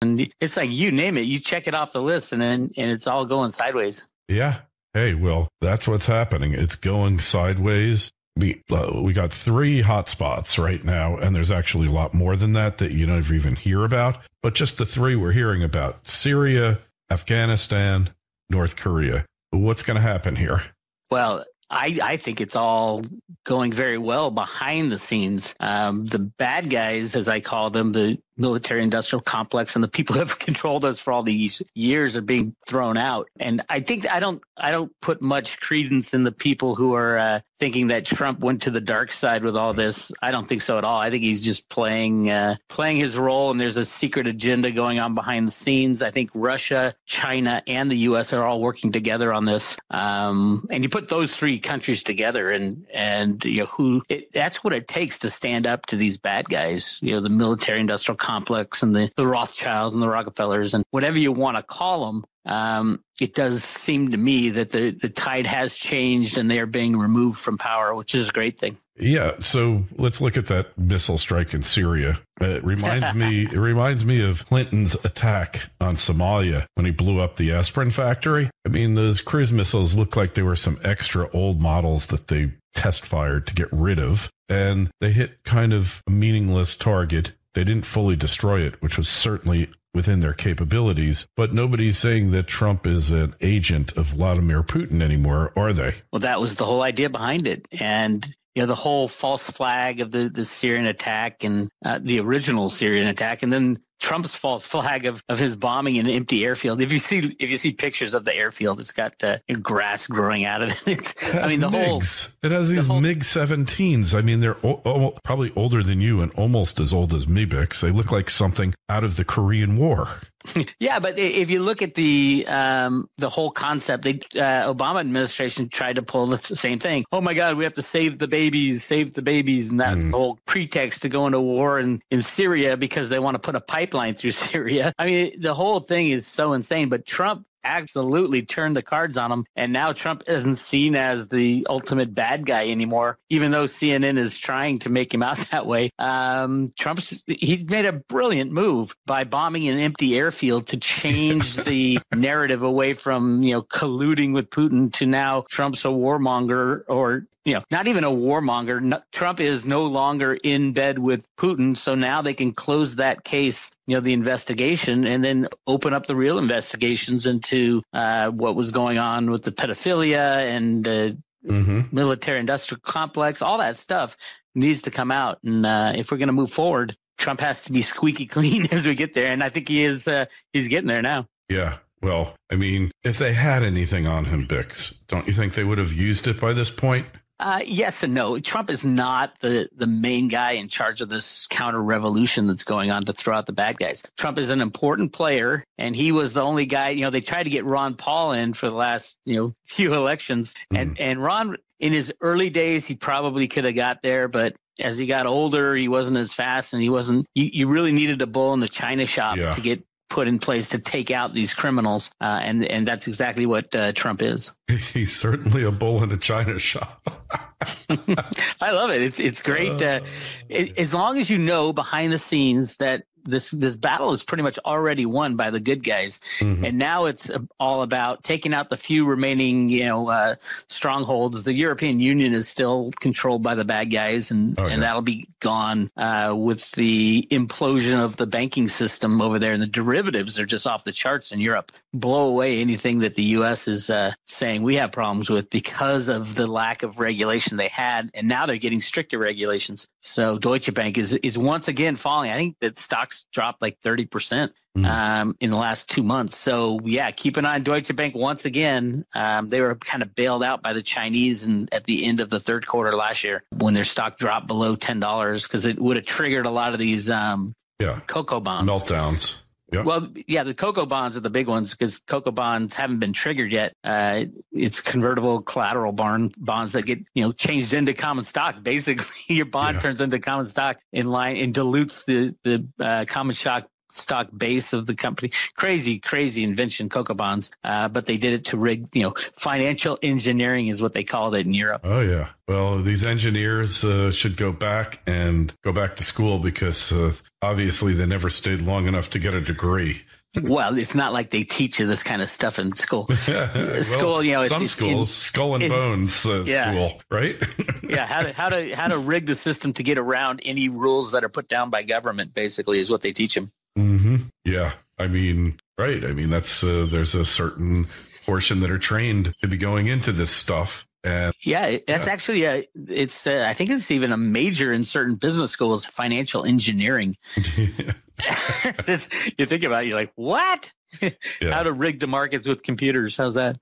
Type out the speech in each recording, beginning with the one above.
And it's like, you name it, you check it off the list, and it's all going sideways. Yeah. Hey, well, that's what's happening. It's going sideways. We got 3 hot spots right now, and there's actually a lot more than that you never even hear about. But just the 3 we're hearing about: Syria, Afghanistan, North Korea. What's going to happen here? Well, I think it's all going very well behind the scenes. The bad guys, as I call them, the military-industrial complex, and the people who have controlled us for all these years are being thrown out. And I think I don't put much credence in the people who are thinking that Trump went to the dark side with all this. I don't think so at all. I think he's just playing his role, and there's a secret agenda going on behind the scenes. I think Russia, China, and the U.S. are all working together on this. And you put those 3 countries together, and that's what it takes to stand up to these bad guys. The military-industrial complex and the Rothschilds and the Rockefellers and whatever you want to call them. It does seem to me that the tide has changed and they are being removed from power, which is a great thing. Yeah. So let's look at that missile strike in Syria. It reminds me of Clinton's attack on Somalia when he blew up the aspirin factory. I mean, those cruise missiles look like they were some extra old models that they test fired to get rid of, and they hit kind of a meaningless target. They didn't fully destroy it, which was certainly within their capabilities, but nobody's saying that Trump is an agent of Vladimir Putin anymore, are they? Well, that was the whole idea behind it. And the whole false flag of the Syrian attack and the original Syrian attack, and then Trump's false flag of his bombing an empty airfield. If you see pictures of the airfield, it's got grass growing out of it. It has these MiG-17s. I mean, they're probably older than you and almost as old as MiBix. They look like something out of the Korean War. Yeah, but if you look at the whole concept, the Obama administration tried to pull the same thing. Oh my God, we have to save the babies, and that's the whole pretext to go into war in Syria because they want to put a pipeline through Syria. I mean, the whole thing is so insane. But Trump absolutely turned the cards on him, and now Trump isn't seen as the ultimate bad guy anymore, even though CNN is trying to make him out that way. He's made a brilliant move by bombing an empty airfield to change the narrative away from colluding with Putin to now Trump's a warmonger, or not even a warmonger. No, Trump is no longer in bed with Putin, so now they can close that case, the investigation, and then open up the real investigations into what was going on with the pedophilia and military-industrial complex. All that stuff needs to come out, and if we're going to move forward, Trump has to be squeaky clean as we get there, and I think he is. He's getting there now. Yeah. Well, I mean, if they had anything on him, Bix, don't you think they would have used it by this point? Yes and no. Trump is not the main guy in charge of this counter-revolution that's going on to throw out the bad guys. Trump is an important player, and he was the only guy. They tried to get Ron Paul in for the last few elections, and Ron, in his early days, he probably could have got there, but as he got older, he wasn't as fast, and he wasn't. You really needed a bull in the china shop to get put in place to take out these criminals, and that's exactly what Trump is. He's certainly a bull in a china shop. I love it. It's great. As long as you know behind the scenes that this battle is pretty much already won by the good guys, and now it's all about taking out the few remaining strongholds. The European Union is still controlled by the bad guys, and that'll be gone with the implosion of the banking system over there, and the derivatives are just off the charts in Europe. Blow away anything that the U.S. is saying we have problems with because of the lack of regulation they had, and now they're getting stricter regulations. So Deutsche Bank is once again falling. I think that stocks dropped like 30% in the last 2 months. So yeah, keep an eye on Deutsche Bank once again. They were kind of bailed out by the Chinese at the end of the third quarter last year when their stock dropped below $10 because it would have triggered a lot of these cocoa bonds meltdowns. Yep. Well, yeah, the cocoa bonds are the big ones because cocoa bonds haven't been triggered yet. It's convertible collateral bonds that get changed into common stock. Basically, your bond turns into common stock in line and dilutes the common stock stock base of the company. Crazy invention, cocoa bonds. But they did it to rig, financial engineering is what they called it in Europe. Oh, yeah. Well, these engineers should go back to school because obviously they never stayed long enough to get a degree. Well, it's not like they teach you this kind of stuff in school. School, skull and bones school, right? Yeah, how to rig the system to get around any rules that are put down by government, basically, is what they teach them. Mm-hmm. Yeah, I mean, right. I mean, that's there's a certain portion that are trained to be going into this stuff. And that's actually I think it's even a major in certain business schools, financial engineering. You think about it, you're like, what? How to rig the markets with computers. How's that?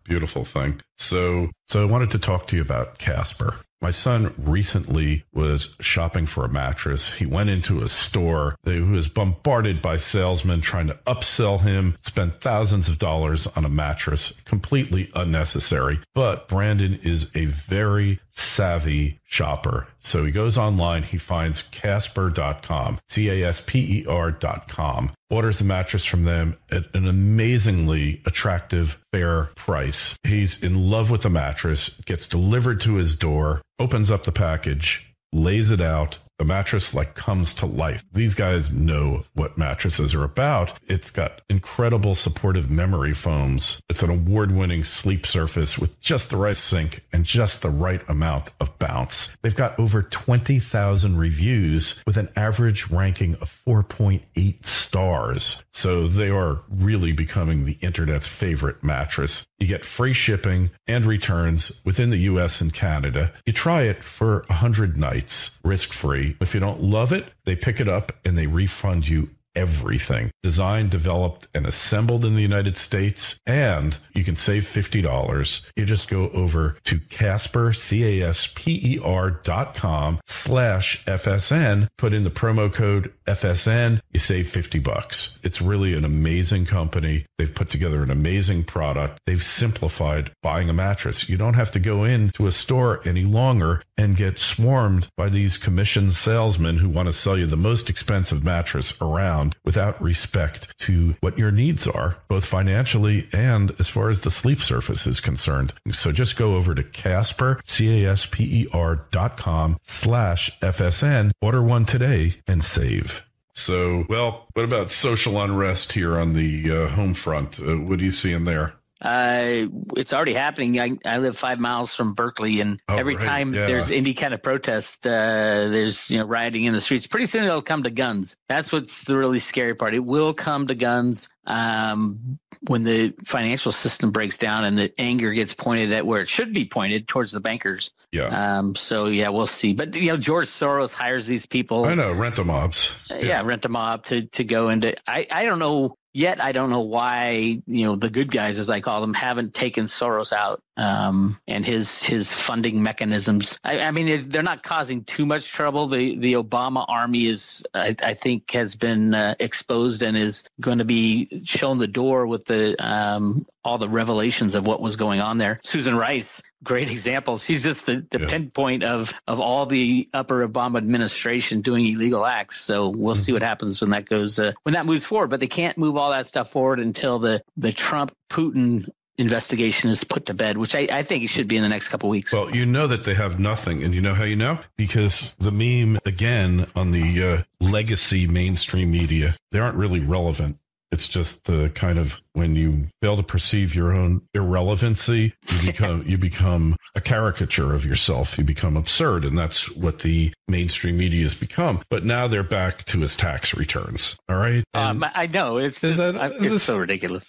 Beautiful thing. So I wanted to talk to you about Casper. My son recently was shopping for a mattress. He went into a store. He was bombarded by salesmen trying to upsell him, spent thousands of dollars on a mattress, completely unnecessary. But Brandon is a very savvy shopper. So he goes online, he finds Casper.com, CASPER.com, orders a mattress from them at an amazingly attractive, fair price. He's in love with the mattress, gets delivered to his door, opens up the package, lays it out. The mattress comes to life. These guys know what mattresses are about. It's got incredible supportive memory foams. It's an award-winning sleep surface with just the right sink and just the right amount of bounce. They've got over 20,000 reviews with an average ranking of 4.8 stars. So they are really becoming the internet's favorite mattress. You get free shipping and returns within the US and Canada. You try it for 100 nights, risk-free. If you don't love it, they pick it up and they refund you everything. Designed, developed, and assembled in the United States. And you can save $50. You just go over to Casper, CASPER.com/FSN, put in the promo code FSN, you save $50. It's really an amazing company. They've put together an amazing product. They've simplified buying a mattress. You don't have to go into a store any longer and get swarmed by these commissioned salesmen who want to sell you the most expensive mattress around without respect to what your needs are, both financially and as far as the sleep surface is concerned. So just go over to Casper, CASPER.com/FSN, order one today and save. So, well, what about social unrest here on the home front? What are you seeing there? It's already happening. I live 5 miles from Berkeley, and every time there's any kind of protest, there's rioting in the streets. Pretty soon it'll come to guns. That's what's the really scary part. It will come to guns when the financial system breaks down and the anger gets pointed at where it should be pointed, towards the bankers. We'll see. But George Soros hires these people. I know, rent-a-mobs. Rent-a-mob to go into. I don't know. Yet I don't know why, the good guys, as I call them, haven't taken Soros out and his funding mechanisms. I mean, they're not causing too much trouble. The Obama army is, I think, has been exposed and is going to be shown the door with all the revelations of what was going on there. Susan Rice, great example. She's just the pinpoint of all the upper Obama administration doing illegal acts. So we'll see what happens when that goes, when that moves forward. But they can't move all that stuff forward until the Trump-Putin investigation is put to bed, which I think it should be in the next couple of weeks. Well, you know that they have nothing. And you know how you know? Because the meme, again, on the legacy mainstream media, they aren't really relevant. It's just kind of when you fail to perceive your own irrelevancy, you become a caricature of yourself. You become absurd, and that's what the mainstream media has become. But now they're back to his tax returns. All right, I know it's so ridiculous.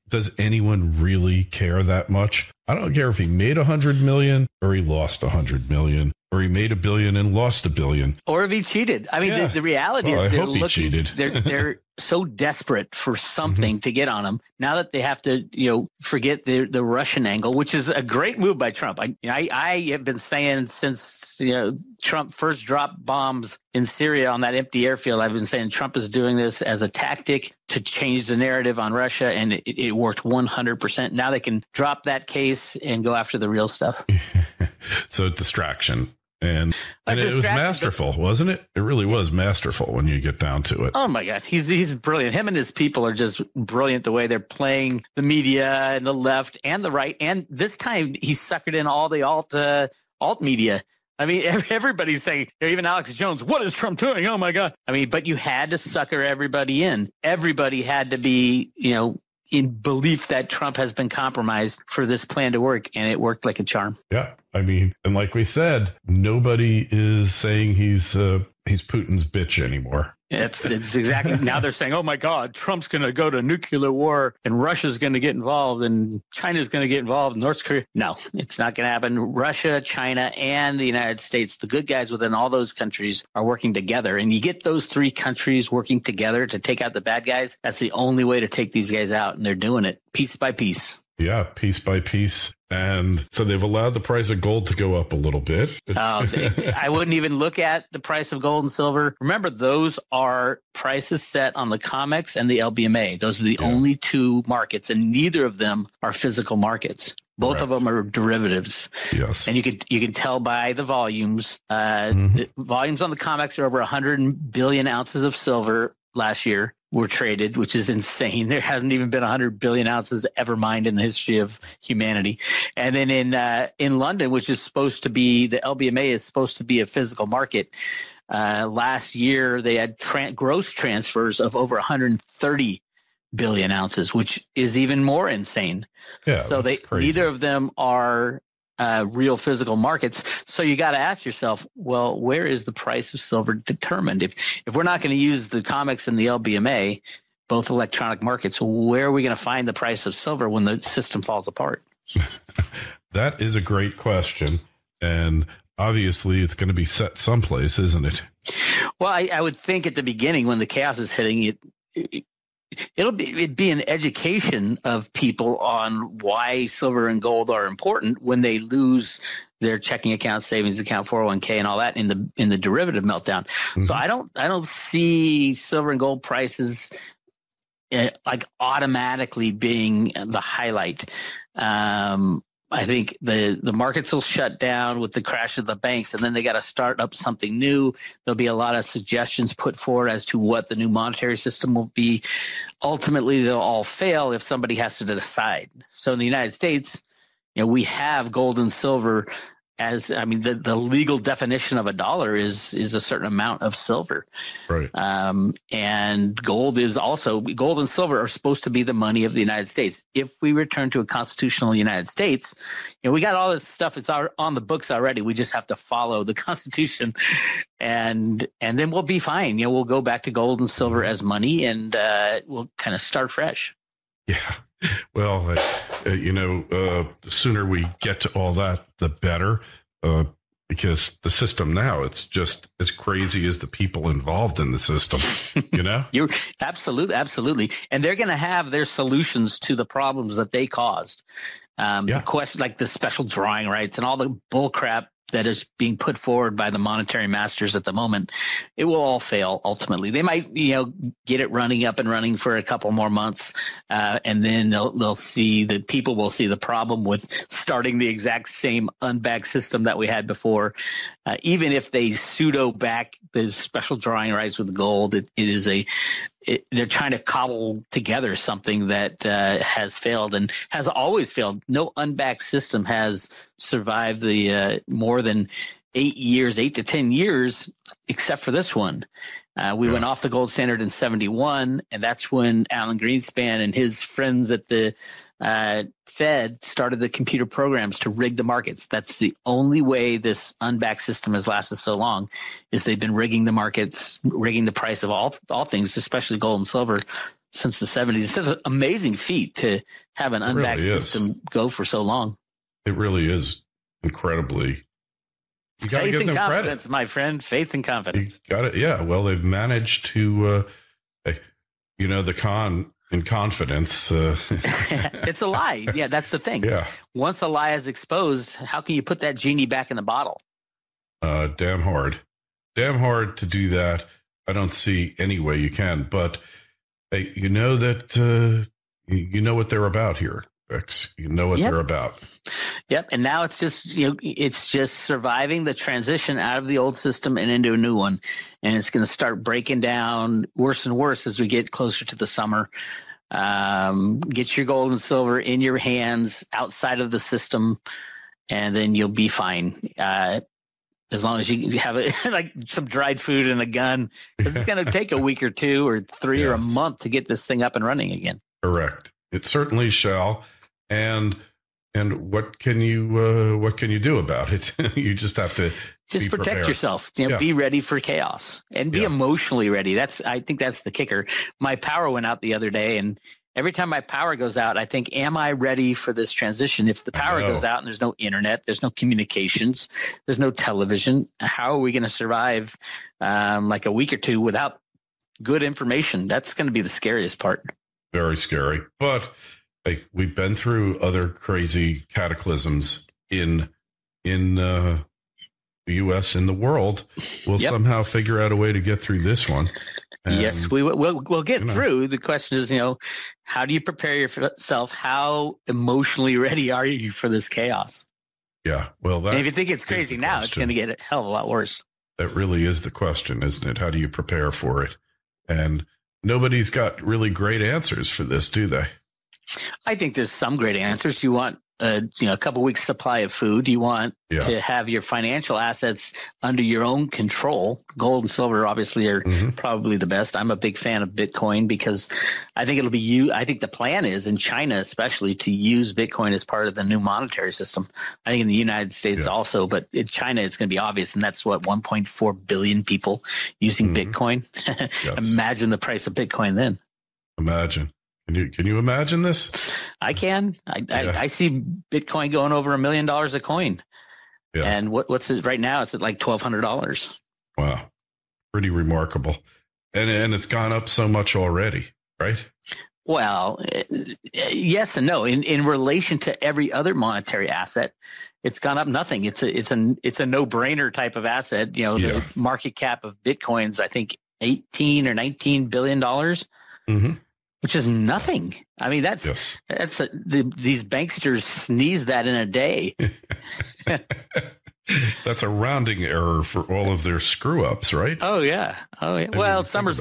Does anyone really care that much? I don't care if he made 100 million or he lost 100 million. Or he made $1 billion and lost $1 billion. Or if he cheated. I mean, the reality is he cheated. They're so desperate for something to get on him. Now that they have to, forget the Russian angle, which is a great move by Trump. I have been saying since, Trump first dropped bombs in Syria on that empty airfield, I've been saying Trump is doing this as a tactic to change the narrative on Russia, and it worked 100%. Now they can drop that case and go after the real stuff. So distraction. And it was masterful, wasn't it? It really was masterful when you get down to it. Oh my God, he's brilliant. Him and his people are just brilliant. The way they're playing the media and the left and the right, and this time he suckered in all the alt media. I mean, everybody's saying, even Alex Jones, what is Trump doing? Oh my God. I mean, but you had to sucker everybody in. Everybody had to be, in belief that Trump has been compromised for this plan to work, and it worked like a charm. Yeah. I mean, and like we said, nobody is saying he's Putin's bitch anymore. It's exactly. Now they're saying, oh my God, Trump's going to go to nuclear war and Russia's going to get involved and China's going to get involved, North Korea. No, it's not going to happen. Russia, China, and the United States, the good guys within all those countries are working together. And you get those three countries working together to take out the bad guys. That's the only way to take these guys out. And they're doing it piece by piece. Yeah, piece by piece. And so they've allowed the price of gold to go up a little bit. I wouldn't even look at the price of gold and silver. Remember, those are prices set on the COMEX and the LBMA. Those are the only two markets, and neither of them are physical markets. Both of them are derivatives. Yes. And you can tell by the volumes. The volumes on the COMEX are over 100 billion ounces of silver last year were traded, which is insane. There hasn't even been 100 billion ounces ever mined in the history of humanity. And then in London, which is supposed to be, the LBMA is supposed to be a physical market. Last year, they had gross transfers of over 130 billion ounces, which is even more insane. Yeah, so neither of them are real physical markets. So you got to ask yourself, well, where is the price of silver determined? If we're not going to use the COMEX and the LBMA, both electronic markets, where are we going to find the price of silver when the system falls apart? That is a great question. And obviously it's going to be set someplace, isn't it? Well, I would think at the beginning when the chaos is hitting it'd be an education of people on why silver and gold are important when they lose their checking account, savings account, 401k, and all that in the derivative meltdown. Mm-hmm. So I don't see silver and gold prices like automatically being the highlight. I think the markets will shut down with the crash of the banks, and then they got to start up something new. There'll be a lot of suggestions put forward as to what the new monetary system will be. Ultimately, they'll all fail if somebody has to decide. So in the United States, we have gold and silver the legal definition of a dollar is a certain amount of silver. Right. And gold and silver are supposed to be the money of the United States. If we return to a constitutional United States, we got all this stuff. It's on the books already. We just have to follow the Constitution, and then we'll be fine. We'll go back to gold and silver as money, and we'll kind of start fresh. Yeah. Well, the sooner we get to all that, the better, because the system now, it's just as crazy as the people involved in the system, You're absolutely. And they're going to have their solutions to the problems that they caused. The question, like the special drawing rights and all the bull crap that is being put forward by the monetary masters at the moment, it will all fail ultimately. They might, get it up and running for a couple more months, and then they'll see that people will see the problem with starting the exact same unbacked system that we had before. Even if they pseudo back the special drawing rights with gold, they're trying to cobble together something that has failed and has always failed. No unbacked system has survived the more than 8 to 10 years, except for this one. We went off the gold standard in 1971, and that's when Alan Greenspan and his friends at the Fed started the computer programs to rig the markets. That's the only way this unbacked system has lasted so long, is they've been rigging the markets, rigging the price of all things, especially gold and silver, since the 70s. It's an amazing feat to have an unbacked system go for so long. It really is incredibly. You faith and confidence, my friend. Faith and confidence. You got it. Yeah. Well, they've managed to, the con in confidence. It's a lie. Yeah, that's the thing. Yeah. Once a lie is exposed, how can you put that genie back in the bottle? Damn hard to do that. I don't see any way you can. But hey, that you know what they're about here. BIX. You know what they're about. Yep. And now it's just, it's just surviving the transition out of the old system and into a new one. And it's going to start breaking down worse and worse as we get closer to the summer. Get your gold and silver in your hands outside of the system, and then you'll be fine. As long as you have like some dried food and a gun, because it's going to take a week or two or three or a month to get this thing up and running again. Correct. It certainly shall. And what can you do about it? You just have to protect prepared. yourself. Be ready for chaos and be emotionally ready. I think that's the kicker. My power went out the other day, and every time my power goes out, I think, am I ready for this transition? If the power goes out and there's no internet, there's no communications, there's no television, how are we going to survive like a week or two without good information? That's going to be the scariest part. Very scary. But hey, we've been through other crazy cataclysms in the U.S. and the world. We'll somehow figure out a way to get through this one. And, yes, we'll get through. The question is, how do you prepare yourself? How emotionally ready are you for this chaos? Yeah, well, and if you think it's crazy now, it's going to get a hell of a lot worse. That really is the question, isn't it? How do you prepare for it? And nobody's got really great answers for this, do they? I think there's some great answers. You want a couple weeks supply of food. You want to have your financial assets under your own control. Gold and silver obviously are probably the best. I'm a big fan of Bitcoin because I think it'll be I think the plan is in China especially to use Bitcoin as part of the new monetary system. I think in the United States also, but in China it's going to be obvious, and that's what 1.4 billion people using Bitcoin. Imagine the price of Bitcoin then. Imagine. Can you imagine this? I can. I see Bitcoin going over $1 million a coin. Yeah. And what's it right now? It's at like $1,200. Wow. Pretty remarkable. And it's gone up so much already, right? Well, yes and no. In relation to every other monetary asset, it's gone up nothing. It's a no-brainer type of asset. The market cap of Bitcoin's, I think, $18 or $19 billion. Which is nothing. I mean, these banksters sneeze that in a day. That's a rounding error for all of their screw ups, right? Oh yeah. Well, some are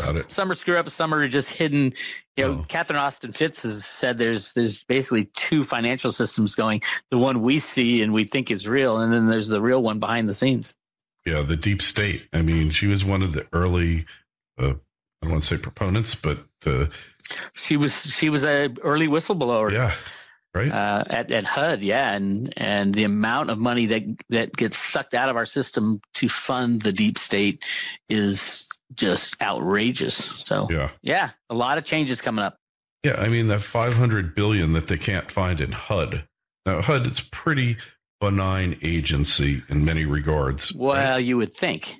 screw ups, some are just hidden. Catherine Austin Fitts has said there's basically two financial systems going. The one we see and we think is real, and then there's the real one behind the scenes. Yeah, the deep state. I mean, she was one of the early, I don't want to say proponents, but she was a early whistleblower. Yeah, right. At HUD, and the amount of money that gets sucked out of our system to fund the deep state is just outrageous. So a lot of changes coming up. Yeah, I mean that $500 billion that they can't find in HUD. Now HUD is pretty benign agency in many regards. Well, right? You would think.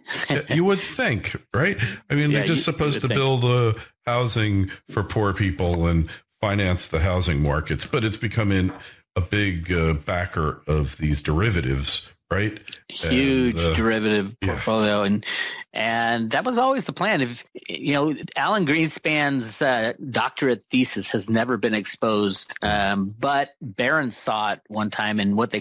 You would think, right? I mean, they're just supposed to build housing for poor people and finance the housing markets, but it's becoming a big backer of these derivatives, right? Huge derivative portfolio, and that was always the plan. If Alan Greenspan's doctorate thesis has never been exposed, but Barron saw it one time, and what they